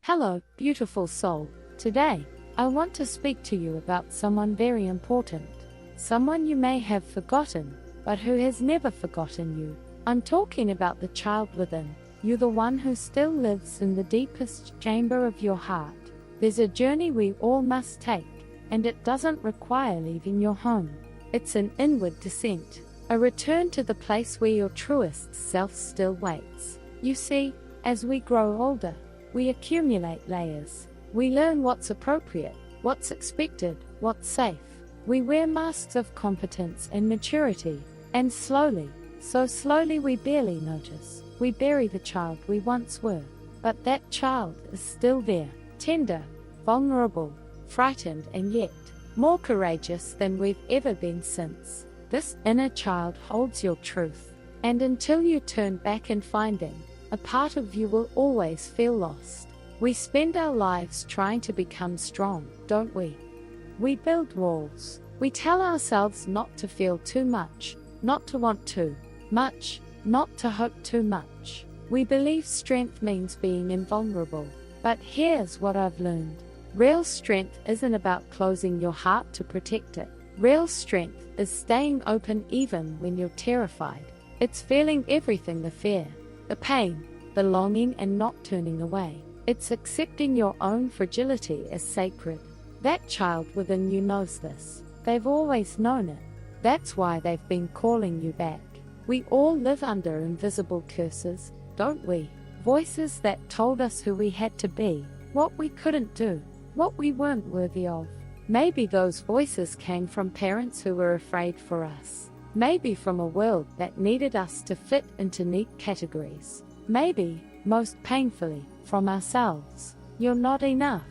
Hello, beautiful soul. Today, I want to speak to you about someone very important. Someone you may have forgotten, but who has never forgotten you. I'm talking about the child within you, the one who still lives in the deepest chamber of your heart. There's a journey we all must take, and it doesn't require leaving your home. It's an inward descent, a return to the place where your truest self still waits. You see, as we grow older, we accumulate layers. We learn what's appropriate, what's expected, what's safe. We wear masks of competence and maturity, and slowly, so slowly we barely notice, we bury the child we once were. But that child is still there, tender, vulnerable, frightened, and yet more courageous than we've ever been since. This inner child holds your truth, and until you turn back and find them, a part of you will always feel lost. We spend our lives trying to become strong, don't we? We build walls. We tell ourselves not to feel too much, not to want too much, not to hope too much. We believe strength means being invulnerable. But here's what I've learned. Real strength isn't about closing your heart to protect it. Real strength is staying open even when you're terrified. It's feeling everything, the fear, the pain, the longing, and not turning away. It's accepting your own fragility as sacred. That child within you knows this. They've always known it. That's why they've been calling you back. We all live under invisible curses, don't we? Voices that told us who we had to be, what we couldn't do, what we weren't worthy of. Maybe those voices came from parents who were afraid for us. Maybe from a world that needed us to fit into neat categories. Maybe, most painfully, from ourselves. You're not enough.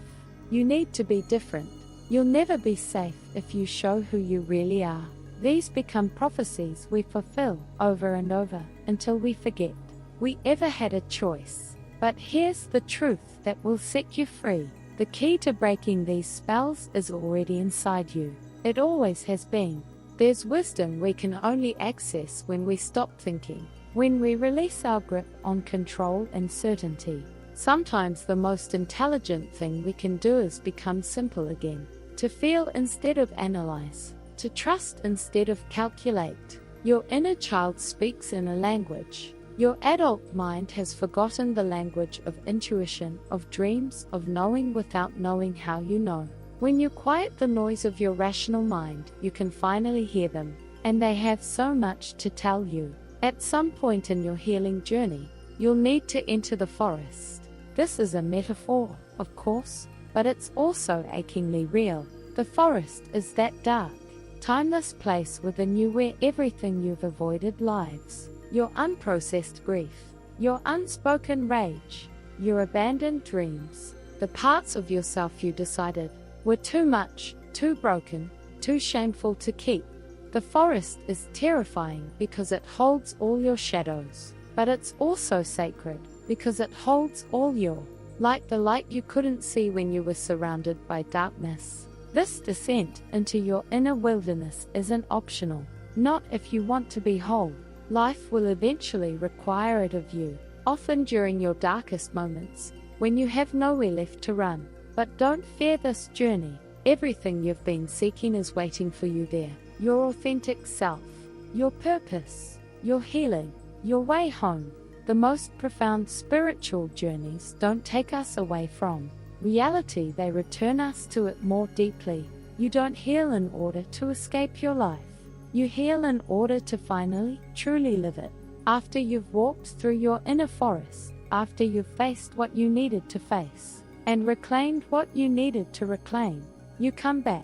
You need to be different. You'll never be safe if you show who you really are. These become prophecies we fulfill over and over until we forget we ever had a choice. But here's the truth that will set you free. The key to breaking these spells is already inside you. It always has been. There's wisdom we can only access when we stop thinking, when we release our grip on control and certainty. Sometimes the most intelligent thing we can do is become simple again, to feel instead of analyze, to trust instead of calculate. Your inner child speaks in a language. Your adult mind has forgotten the language of intuition, of dreams, of knowing without knowing how you know. When you quiet the noise of your rational mind, you can finally hear them, and they have so much to tell you. At some point in your healing journey, you'll need to enter the forest. This is a metaphor, of course, but it's also achingly real. The forest is that dark, timeless place within you where everything you've avoided lives. Your unprocessed grief, your unspoken rage, your abandoned dreams, the parts of yourself you decided were too much, too broken, too shameful to keep. The forest is terrifying because it holds all your shadows, but it's also sacred because it holds all your light, the light you couldn't see when you were surrounded by darkness. This descent into your inner wilderness isn't optional, not if you want to be whole. Life will eventually require it of you, often during your darkest moments, when you have nowhere left to run. But don't fear this journey. Everything you've been seeking is waiting for you there. Your authentic self, your purpose, your healing, your way home. The most profound spiritual journeys don't take us away from reality, they return us to it more deeply. You don't heal in order to escape your life. You heal in order to finally, truly live it. After you've walked through your inner forest, after you've faced what you needed to face, and reclaimed what you needed to reclaim, you come back.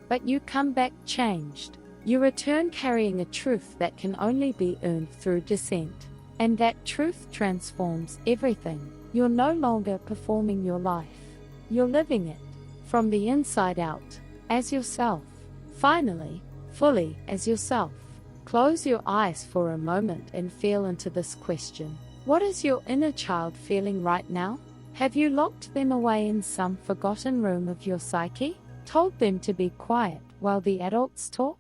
But you come back changed. You return carrying a truth that can only be earned through descent. And that truth transforms everything. You're no longer performing your life. You're living it, from the inside out, as yourself. Finally, fully as yourself. Close your eyes for a moment and feel into this question. What is your inner child feeling right now? Have you locked them away in some forgotten room of your psyche? Told them to be quiet while the adults talk?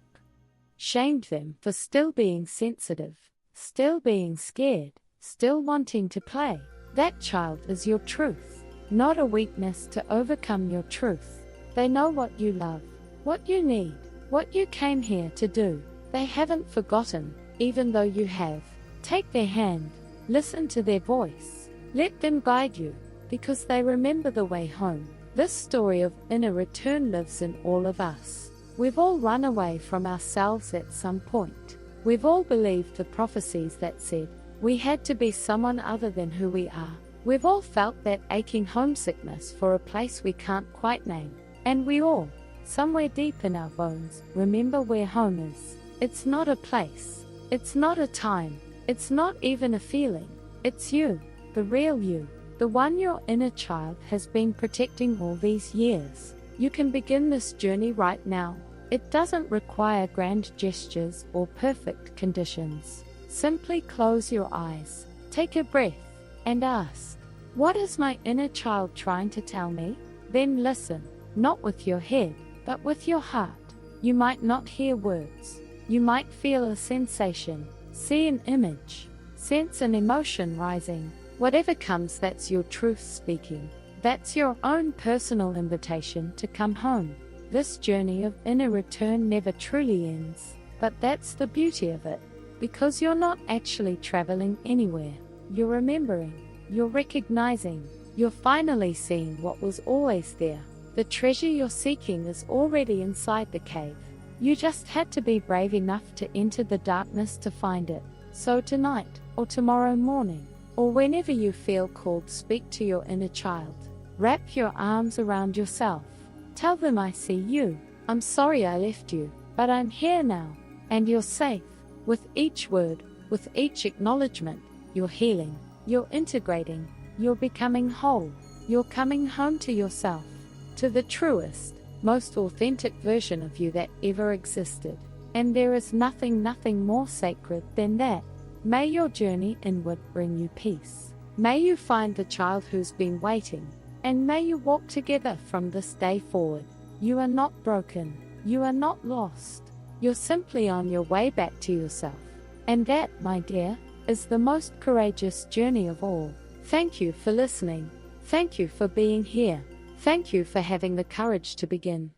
Shamed them for still being sensitive, still being scared, still wanting to play? That child is your truth. not a weakness to overcome your truth. They know what you love, what you need, what you came here to do. They haven't forgotten, even though you have. Take their hand, listen to their voice, let them guide you, because they remember the way home. This story of inner return lives in all of us. We've all run away from ourselves at some point. We've all believed the prophecies that said we had to be someone other than who we are. We've all felt that aching homesickness for a place we can't quite name. And we all, somewhere deep in our bones, remember where home is. It's not a place. It's not a time. It's not even a feeling. It's you, the real you, the one your inner child has been protecting all these years. You can begin this journey right now. It doesn't require grand gestures or perfect conditions. Simply close your eyes, take a breath, and ask, what is my inner child trying to tell me? Then listen, not with your head, but with your heart. You might not hear words. You might feel a sensation, see an image, sense an emotion rising. Whatever comes, that's your truth speaking. That's your own personal invitation to come home. This journey of inner return never truly ends, but that's the beauty of it, because you're not actually traveling anywhere. You're remembering, you're recognizing, you're finally seeing what was always there. The treasure you're seeking is already inside the cave. You just had to be brave enough to enter the darkness to find it. So tonight, or tomorrow morning, or whenever you feel called, speak to your inner child. Wrap your arms around yourself. Tell them, I see you. I'm sorry I left you, but I'm here now, and you're safe. With each word, with each acknowledgement, you're healing, you're integrating, you're becoming whole, you're coming home to yourself, to the truest, most authentic version of you that ever existed. And there is nothing more sacred than that. May your journey inward bring you peace. May you find the child who's been waiting, and may you walk together from this day forward. You are not broken, you are not lost. You're simply on your way back to yourself. And that, my dear, is the most courageous journey of all. Thank you for listening. Thank you for being here. Thank you for having the courage to begin.